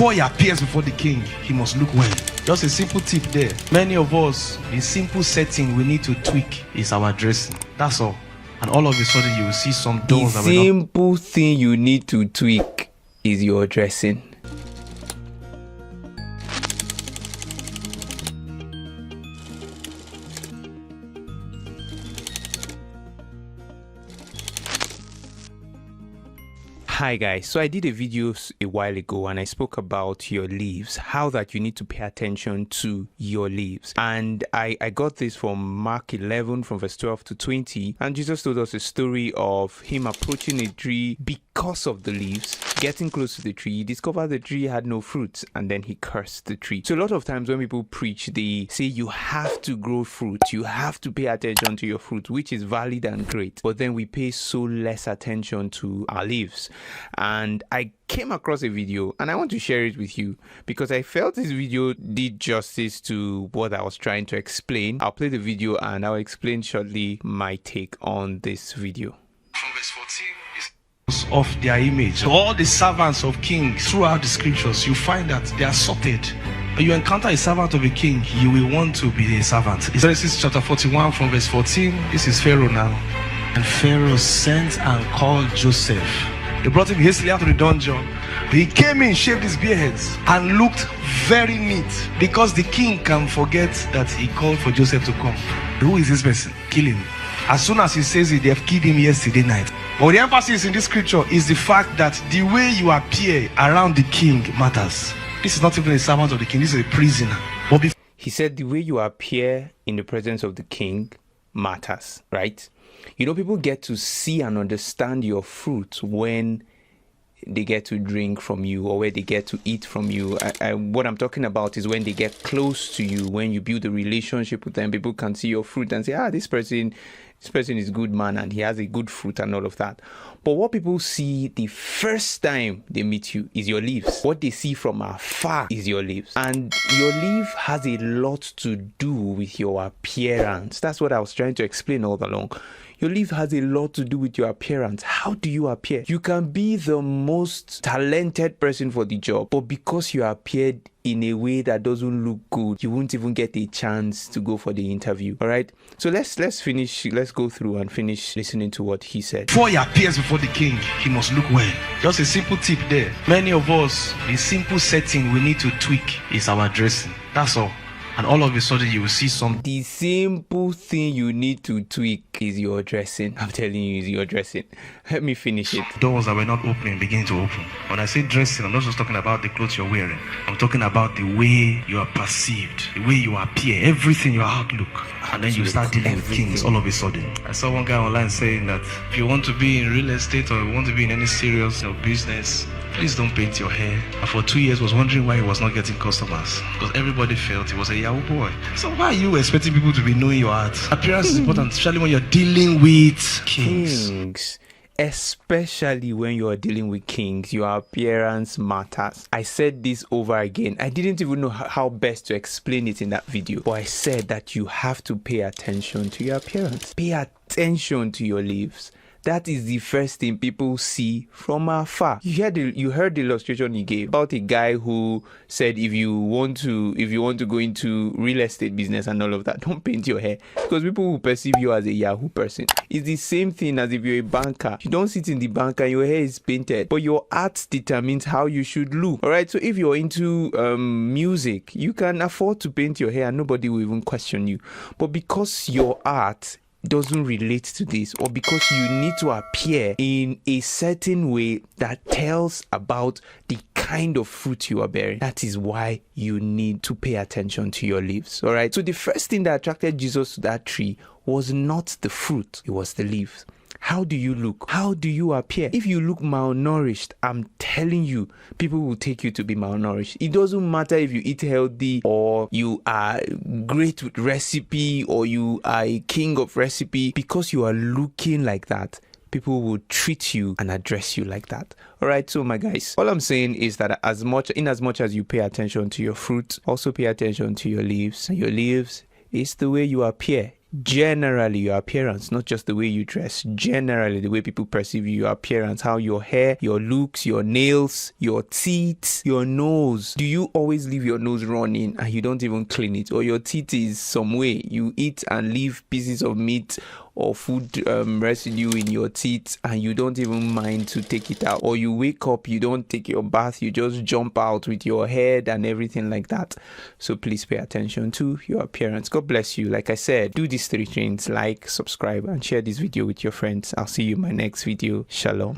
Before he appears before the king, he must look well. Just a simple tip there. Many of us, in simple setting, we need to tweak is our dressing. That's all. And all of a sudden, you will see some doors. The simple thing you need to tweak is your dressing. Hi guys, so I did a video a while ago and I spoke about your leaves, how that you need to pay attention to your leaves. And I got this from Mark 11 from verse 12 to 20, and Jesus told us a story of him approaching a tree because of the leaves. Getting close to the tree, he discovered the tree had no fruits, and then he cursed the tree. So a lot of times when people preach, they say you have to grow fruit, you have to pay attention to your fruit, which is valid and great, but then we pay so less attention to our leaves. And I came across a video and I want to share it with you because I felt this video did justice to what I was trying to explain. I'll play the video and I'll explain shortly my take on this video. From verse 14 of their image. So all the servants of kings throughout the scriptures, you find that they are sorted. When you encounter a servant of a king, you will want to be a servant. Genesis chapter 41 from verse 14. This is Pharaoh now. And Pharaoh sent and called Joseph. They brought him hastily out of the dungeon. He came in, shaved his beard, and looked very neat, because the king can forget that he called for Joseph to come. Who is this person? Kill him. As soon as he says it, they have killed him yesterday night. But the emphasis in this scripture is the fact that the way you appear around the king matters. This is not even a servant of the king, this is a prisoner. But he said the way you appear in the presence of the king matters, right? You know, people get to see and understand your fruit when they get to drink from you or where they get to eat from you. What I'm talking about is when they get close to you, when you build a relationship with them, people can see your fruit and say, this person is a good man and he has a good fruit and all of that. But what people see the first time they meet you is your leaves. What they see from afar is your leaves. And your leaf has a lot to do with your appearance. That's what I was trying to explain all along. Your leaf has a lot to do with your appearance. How do you appear? You can be the most talented person for the job, but because you appeared in a way that doesn't look good, you won't even get a chance to go for the interview. All right. So let's go through and finish listening to what he said. Before he appears before the king, he must look well. Just a simple tip there. Many of us, in simple setting, we need to tweak is our dressing. That's all. And all of a sudden you will see some. The simple thing you need to tweak is your dressing. I'm telling you, is your dressing. Let me finish it. Doors that were not opening begin to open. When I say dressing, I'm not just talking about the clothes you're wearing. I'm talking about the way you are perceived, the way you appear, everything, your outlook. And then you start dealing with kings all of a sudden. I saw one guy online saying that if you want to be in real estate or you want to be in any serious business, please don't paint your hair. And for 2 years was wondering why he was not getting customers, because everybody felt he was a Yahoo boy. So why are you expecting people to be knowing your art? Appearance is important, especially when you're dealing with kings. Especially when you are dealing with kings, your appearance matters. I said this over again. I didn't even know how best to explain it in that video, but I said that you have to pay attention to your appearance. Pay attention to your leaves. That is the first thing people see from afar. You heard the illustration he gave about a guy who said if you want to go into real estate business and all of that, don't paint your hair, because people will perceive you as a Yahoo person. It's the same thing as if you're a banker. You don't sit in the bank and your hair is painted, but your art determines how you should look. All right. So if you're into music, you can afford to paint your hair and nobody will even question you. But because your art doesn't relate to this, or because you need to appear in a certain way that tells about the kind of fruit you are bearing, that is why you need to pay attention to your leaves. All right. So the first thing that attracted Jesus to that tree was not the fruit, it was the leaves. How do you look? How do you appear? If you look malnourished, I'm telling you, people will take you to be malnourished. It doesn't matter if you eat healthy or you are great with recipe or you are a king of recipe. Because you are looking like that, people will treat you and address you like that. All right, so my guys, all I'm saying is that as much as you pay attention to your fruit, also pay attention to your leaves. And your leaves is the way you appear generally your appearance, not just the way you dress, generally the way people perceive you, your appearance, how your hair, your looks, your nails, your teeth, your nose. Do you always leave your nose running and you don't even clean it? Or your teeth is some way you eat and leave pieces of meat or food residue in your teeth and you don't even mind to take it out? Or you wake up, you don't take your bath, you just jump out with your head and everything like that. So please pay attention to your appearance. God bless you. Like I said, do these 3 things: like, subscribe, and share this video with your friends. I'll see you in my next video. Shalom.